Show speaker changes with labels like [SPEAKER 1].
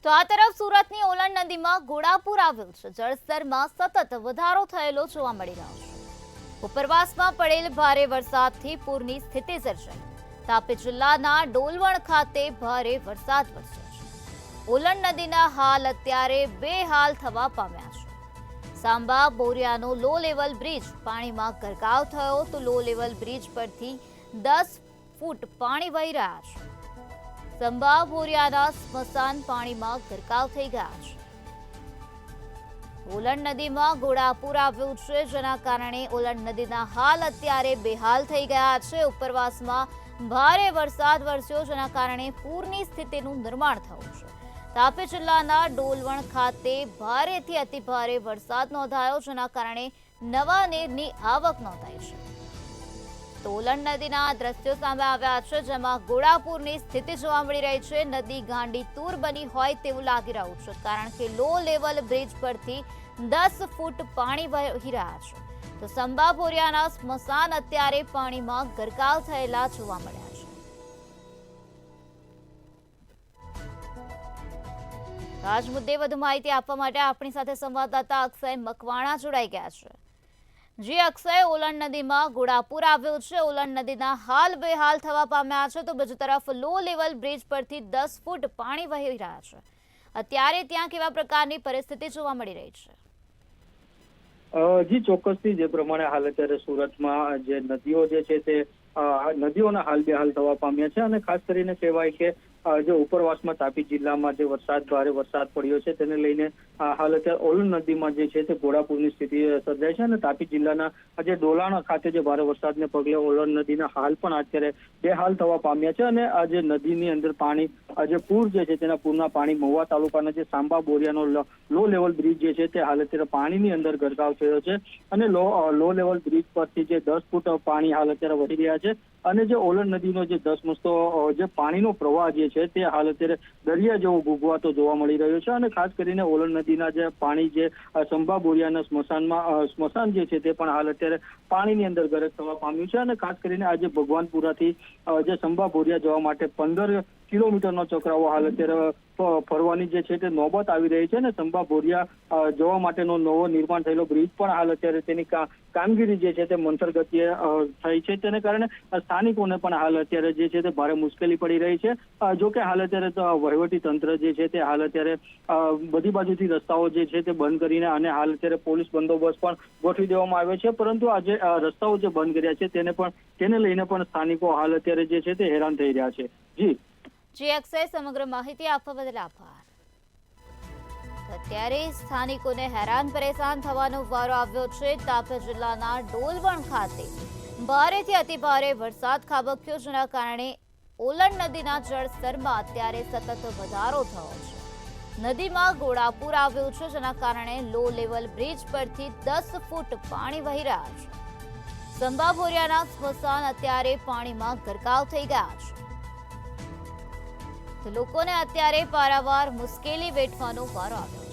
[SPEAKER 1] તો આ તરફ સુરતની ઓલણ નદીમાં ઘોડાપુર આવ્યું છે। જળસ્તરમાં સતત વધારો થયેલો જોવા મળી રહ્યો છે। ઉપરવાસમાં પડેલ ભારે વરસાદથી પૂરની સ્થિતિ સર્જાઈ। તાપી જિલ્લાના ડોલવણ ખાતે ભારે વરસાદ વરસ્યો છે। ઓલણ નદીના હાલ અત્યારે બેહાલ થવા પામ્યા છે। સાંબા બોરિયાનો લો લેવલ બ્રિજ પાણીમાં ગરકાવ થયો તો લો લેવલ બ્રિજ પરથી 10 ફૂટ પાણી વહી રહ્યા છે। સંબા બોરિયાના સ્મશાન પાણીમાં ગરકાવ થઈ ગયા છે। ઓલણ નદીમાં ઘોડાપુર આવ્યું છે, જેના કારણે ઓલણ નદીના હાલ અત્યારે બેહાલ થઈ ગયા છે। ઉપરવાસમાં ભારે વરસાદ વરસ્યો, જેના કારણે પૂરની સ્થિતિનું નિર્માણ થયું છે। તાપી જિલ્લાના ડોલવણ ખાતે ભારેથી અતિભારે વરસાદ નોંધાયો, જેના કારણે નવા નીરની આવક નોંધાઈ છે। તો ઓલણ નદીના દ્રશ્યો સામે આવ્યા છે, જેમાં ઘોડાપુરની સ્થિતિ જોવા મળી રહી છે। નદી ગાંડી તૂર બની હોય તેવું લાગી રહ્યું છે, કારણ કે લો લેવલ બ્રિજ પરથી 10 ફૂટ પાણી વહી રહ્યા છે। તો સંબા બોરિયાના સ્મશાન અત્યારે પાણીમાં ગરકાવ થયેલા જોવા મળ્યા છે। આજ મુદ્દે વધુ માહિતી આપવા માટે આપણી સાથે સંવાદદાતા અક્ષય મકવાણા જોડાઈ ગયા છે। જી અક્ષય, ઓલણ નદીમાં ઘોડાપુર આવ્યું છે। ઓલણ નદીના હાલ બેહાલ થવા પામ્યા છે, તો બીજી તરફ લો લેવલ બ્રિજ પરથી 10 ફૂટ પાણી વહી રહ્યા છે। અત્યારે ત્યાં કેવા પ્રકારની પરિસ્થિતિ જોવા મળી રહી છે?
[SPEAKER 2] જી ચોક્કસથી જે પ્રમાણે હાલ અત્યારે સુરતમાં જે નદીઓ જે છે તે નદીઓના હાલ બેહાલ થવા પામ્યા છે, અને ખાસ કરીને કહેવાય કે જે ઉપરવાસમાં તાપી જિલ્લામાં જે ભારે વરસાદ પડ્યો છે તેને લઈને હાલ અત્યારે ઓલણ નદીમાં જે છે તે ઘોડાપુરની સ્થિતિ સર્જાય છે। અને તાપી જિલ્લાના જે ડોલાણા ખાતે જે ભારે વરસાદને પગલે ઓલણ નદીના હાલ પણ અત્યારે બેહાલ થવા પામ્યા છે। અને આ જે નદીની અંદર પાણી જે પૂર જે છે તેના પૂરના પાણી મહુવા તાલુકાના જે સાંબા બોરિયાનો લો લેવલ બ્રિજ જે છે તે હાલ અત્યારે પાણીની અંદર ગરકાવ થયો છે। અને લો લેવલ બ્રિજ પરથી જે 10 ફૂટ પાણી હાલ અત્યારે વહી રહ્યા છે। અને જે ઓલણ નદીનો જે ધસમસતો જે પાણીનો પ્રવાહ જે છે તે હાલ અત્યારે દરિયા જેવો ગુગવાતો જોવા મળી રહ્યો છે। અને ખાસ કરીને ઓલણ નદીના જે પાણી જે સંબા બોરિયાના સ્મશાન જે છે તે પણ હાલ અત્યારે પાણીની અંદર ગરક થવા પામ્યું છે। અને ખાસ કરીને આજે ભગવાનપુરાથી જે સંબા બોરિયા જવા માટે 15 કિલોમીટરનો ચક્રાવો હાલ અત્યારે ફરવાની જે છે તે નોબત આવી રહી છે। અને સંબા બોરિયા જવા માટેનો નવો નિર્માણ થયેલો બ્રિજ પણ હાલ અત્યારે તેની કામગીરી જે છે તે મંથર ગતિએ થઈ છે, તેને કારણે સ્થાનિકોને પણ હાલ અત્યારે જે છે તે ભારે મુશ્કેલી પડી રહી છે। જો કે હાલ અત્યારે વહીવટી તંત્ર જે છે તે હાલ અત્યારે બધી બાજુથી રસ્તાઓ જે છે તે બંધ કરીને અને હાલ અત્યારે પોલીસ બંદોબસ્ત પણ ગોઠવી દેવામાં આવ્યો છે, પરંતુ આ જે રસ્તાઓ જે બંધ કર્યા છે તેને લઈને પણ સ્થાનિકો હાલ અત્યારે જે છે તે હેરાન થઈ રહ્યા છે।
[SPEAKER 1] જી અક્ષય, સમગ્ર માહિતી આપવા બદલ આભાર। અત્યારે સ્થાનિકોને હેરાન પરેશાન થવાનો વારો આવ્યો છે। તાપી જિલ્લાના ડોલવણ ખાતે ભારેથી અતિભારે વરસાદ ખાબક્યો, જેના કારણે ઓલણ નદીના જળસ્તરમાં અત્યારે સતત વધારો થયો છે। નદીમાં ઘોડાપુર આવ્યું છે, જેના કારણે લો લેવલ બ્રિજ પરથી 10 ફૂટ પાણી વહી રહ્યા છે। સંબા બોરિયાના સ્મશાન અત્યારે પાણીમાં ગરકાવ થઈ ગયા છે, તો લોકોને અત્યારે પારાવાર મુશ્કેલી વેઠવાનો વારો આવ્યો છે।